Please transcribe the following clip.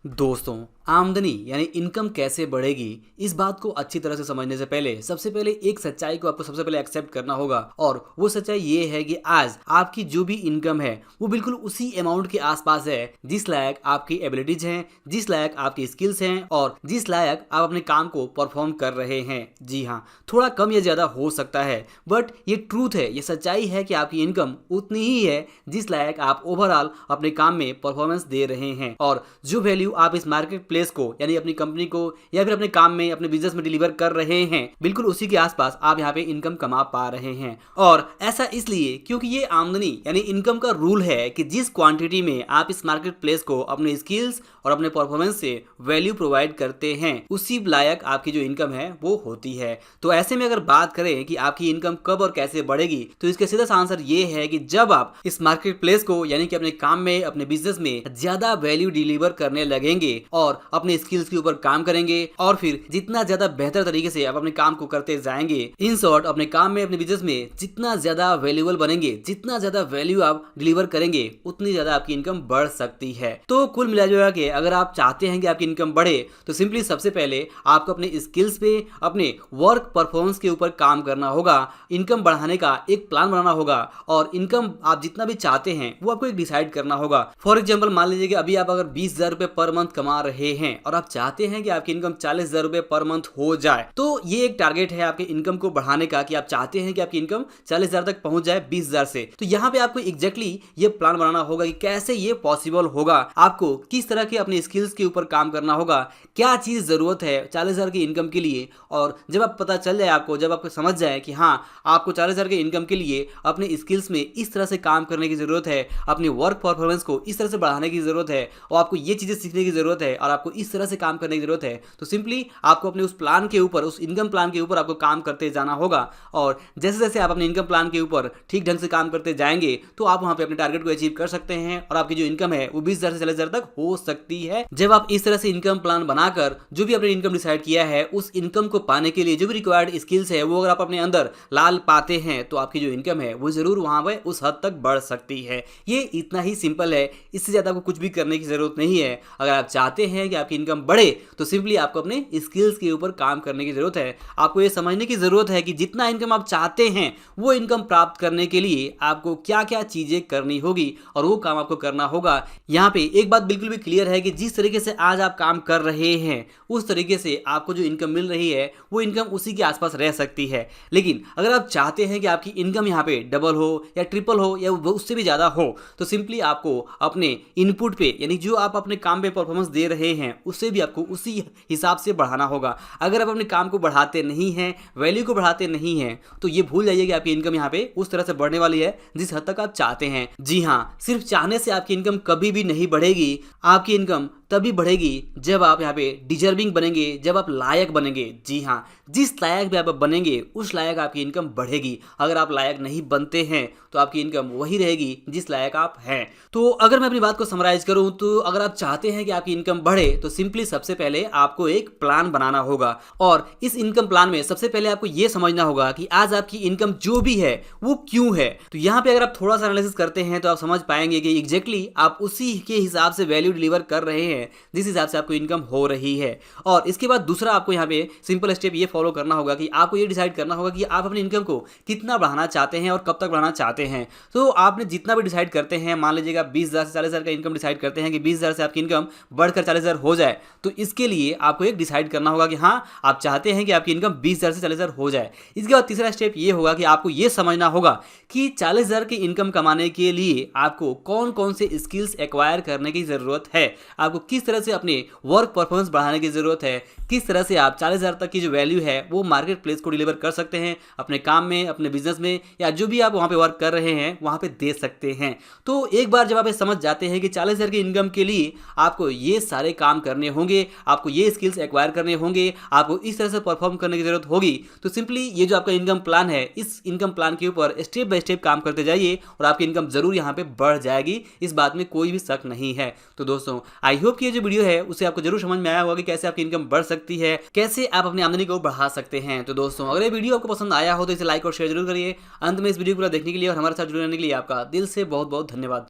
दोस्तों, आमदनी यानी इनकम कैसे बढ़ेगी, इस बात को अच्छी तरह से समझने से पहले सबसे पहले एक सच्चाई को आपको सबसे पहले एक्सेप्ट करना होगा। और वो सच्चाई ये है कि आज आपकी जो भी इनकम है वो बिल्कुल उसी अमाउंट के आसपास है जिस लायक आपकी एबिलिटीज हैं, जिस लायक आपकी स्किल्स हैं और जिस लायक आप अपने काम को परफॉर्म कर रहे हैं। जी हाँ, थोड़ा कम या ज़्यादा हो सकता है, बट ये ट्रूथ है, ये सच्चाई है कि आपकी इनकम उतनी ही है जिस लायक आप ओवरऑल अपने काम में परफॉर्मेंस दे रहे हैं। और जो वैल्यू आप इस मार्केट प्लेस को यानी अपनी कंपनी को या फिर अपने काम में, अपने बिजनेस में डिलीवर कर रहे हैं, बिल्कुल उसी के आसपास आप यहाँ पे इनकम कमा पा रहे हैं। और ऐसा इसलिए क्योंकि ये आमदनी यानी इनकम का रूल है कि जिस क्वांटिटी में आप इस मार्केट प्लेस को अपने स्किल्स और अपने परफॉर्मेंस से वैल्यू प्रोवाइड करते हैं, उसी लायक आपकी जो इनकम है वो होती है। तो ऐसे में अगर बात करें कि आपकी इनकम कब और कैसे बढ़ेगी, तो इसका सीधा सा आंसर ये है कि जब आप इस मार्केट प्लेस को यानी कि अपने काम में, अपने बिजनेस में ज्यादा वैल्यू डिलीवर करने लगेंगे और अपने स्किल्स के ऊपर काम करेंगे और फिर जितना ज्यादा बेहतर तरीके से आप अपने काम को करते जाएंगे, इन शॉर्ट अपने काम में, अपने बिजनेस में जितना ज्यादा वैल्यूएबल बनेंगे, जितना ज्यादा वैल्यू आप डिलीवर करेंगे, उतनी ज्यादा आपकी इनकम बढ़ सकती है। तो कुल मिला के अगर आप चाहते हैं कि आपकी इनकम बढ़े, तो सिंपली सबसे पहले आपको अपने स्किल्स पे, अपने वर्क परफॉर्मेंस के ऊपर काम करना होगा। इनकम बढ़ाने का एक प्लान बनाना होगा और इनकम आप जितना भी चाहते हैं वो आपको एक डिसाइड करना होगा। फॉर एग्जाम्पल मान लीजिए कि अभी आप अगर 20,000 रुपए पर मंथ कमा रहे हैं और आप चाहते हैं कि आपकी इनकम 40,000 रुपए पर मंथ हो जाए, तो ये एक टारगेट है आपके इनकम को बढ़ाने का कि आप चाहते हैं कि आपकी इनकम 40,000 तक पहुंच जाए 20,000 से। तो यहाँ पे आपको एग्जैक्टली ये प्लान बनाना होगा कि कैसे ये पॉसिबल होगा, आपको किस तरह के अपने स्किल्स के ऊपर काम करना होगा, क्या चीज जरूरत है 40,000 की इनकम के लिए। और जब आप पता चल जाए, आपको जब आपको समझ जाए कि हाँ, आपको 40,000 के इनकम के लिए अपने स्किल्स में इस तरह से काम करने की जरूरत है, अपनी वर्क परफॉर्मेंस को इस तरह से बढ़ाने की जरूरत है और आपको ये चीजें सीखने की जरूरत है और आपको इस तरह से काम करने की जरूरत है, तो सिंपली आपको अपने उस प्लान के ऊपर, उस इनकम प्लान के ऊपर आपको काम करते जाना होगा। और जैसे जैसे आप अपने इनकम प्लान के ऊपर ठीक ढंग से काम करते जाएंगे, तो आप वहां पे अपने टारगेट को अचीव कर सकते हैं और आपकी जो इनकम है वो 20,000 से 40,000 तक हो सकती है। जब आप इस तरह से इनकम प्लान बनाकर जो भी आपने इनकम डिसाइड किया है, उस इनकम को पाने के लिए जो भी रिक्वायर्ड स्किल्स है वो अगर आप अपने अंदर लाल पाते हैं, तो आपकी जो इनकम है वो जरूर वहां पर उस हद तक बढ़ सकती है। ये इतना ही सिंपल है, इससे ज्यादा आपको कुछ भी करने की जरूरत नहीं है। अगर आप चाहते हैं कि आपकी इनकम बढ़े, तो सिंपली आपको अपने स्किल्स के ऊपर काम करने की जरूरत है। आपको ये समझने की जरूरत है कि जितना इनकम आप चाहते हैं, वो इनकम प्राप्त करने के लिए आपको क्या क्या चीजें करनी होगी और वो काम आपको करना होगा। यहाँ पे एक बात बिल्कुल भी क्लियर है कि जिस तरीके से आज आप काम कर रहे हैं, उस तरीके से आपको जो इनकम मिल रही है वो इनकम उसी के आसपास रह सकती है। लेकिन अगर आप चाहते हैं कि आपकी इनकम यहाँ पे डबल हो या ट्रिपल हो या उससे भी ज्यादा हो, तो सिंपली आपको अपने इनपुट पे यानी जो आप अपने काम पे परफॉर्मेंस दे रहे हैं, उससे भी आपको उसी हिसाब से बढ़ाना होगा। अगर आप अपने काम को बढ़ाते नहीं हैं, वैल्यू को बढ़ाते नहीं हैं, तो ये भूल जाइए कि आपकी इनकम यहाँ पे उस तरह से बढ़ने वाली है जिस हद तक आप चाहते हैं। जी हाँ, सिर्फ चाहने से आपकी इनकम कभी भी नहीं बढ़ेगी। आपकी इनकम तभी बढ़ेगी जब आप यहाँ पे डिजर्विंग बनेंगे, जब आप लायक बनेंगे। जी हाँ, जिस लायक भी आप बनेंगे उस लायक आपकी इनकम बढ़ेगी। अगर आप लायक नहीं बनते हैं तो आपकी इनकम वही रहेगी जिस लायक आप हैं। तो अगर मैं अपनी बात को समराइज करूं, तो अगर आप चाहते हैं कि आपकी इनकम बढ़े, तो सिंपली सबसे पहले आपको एक प्लान बनाना होगा। और इस इनकम प्लान में सबसे पहले आपको यह समझना होगा कि आज आपकी इनकम जो भी है वो क्यों है। तो यहाँ पे अगर आप थोड़ा सा एनालिसिस करते हैं तो आप समझ पाएंगे कि एग्जैक्टली आप उसी के हिसाब से वैल्यू डिलीवर कर रहे हैं जिस हिसाब से आपको इनकम हो रही है। और इसके बाद दूसरा आपको यहाँ पे सिंपल स्टेप ये फॉलो करना होगा कि आपको ये डिसाइड करना होगा कि आप अपनी इनकम को कितना बढ़ाना चाहते हैं और कब तक बढ़ाना चाहते हैं। तो आपने जितना भी डिसाइड करते हैं, मान लीजिएगा 20,000 से 40,000 का इनकम डिसाइड करते हैं कि 20,000 से आपकी इनकम बढ़कर 40,000 हो जाए, तो इसके लिए आपको एक डिसाइड करना होगा कि हाँ, आप चाहते हैं कि आपकी इनकम 20,000 से 40,000 हो जाए। इसके बाद तीसरा स्टेप ये होगा कि आपको ये समझना होगा कि 40,000 की इनकम कमाने के लिए आपको कौन कौन से स्किल्स एक्वायर करने की जरूरत है, आपको किस तरह से अपने वर्क परफॉर्मेंस बढ़ाने की जरूरत है, किस तरह से आप 40,000 तक की जो वैल्यू है वो मार्केट प्लेस को डिलीवर कर सकते हैं अपने काम में, अपने बिजनेस में, या जो भी आप वहां पे वर्क कर रहे हैं वहां पे दे सकते हैं। तो एक बार जब आप ये समझ जाते हैं कि 40,000 की इनकम के लिए आपको ये सारे काम करने होंगे, आपको ये स्किल्स एक्वायर करने होंगे, आपको इस तरह से परफॉर्म करने की जरूरत होगी, तो सिंपली ये जो आपका इनकम प्लान है, इस इनकम प्लान के ऊपर स्टेप बाय स्टेप काम करते जाइए और आपकी इनकम जरूर यहाँ पे बढ़ जाएगी। इस बात में कोई भी शक नहीं है। तो दोस्तों, आई होप कि ये जो वीडियो है उसे आपको जरूर समझ में आया होगा कि कैसे आपकी इनकम बढ़ सकती है, कैसे आप अपनी आमदनी को बढ़ा सकते हैं। तो दोस्तों, अगर ये वीडियो आपको पसंद आया हो तो इसे लाइक और शेयर जरूर करिए। अंत में इस वीडियो को पूरा देखने के लिए और हमारे साथ जुड़े रहने के लिए आपका दिल से बहुत बहुत धन्यवाद।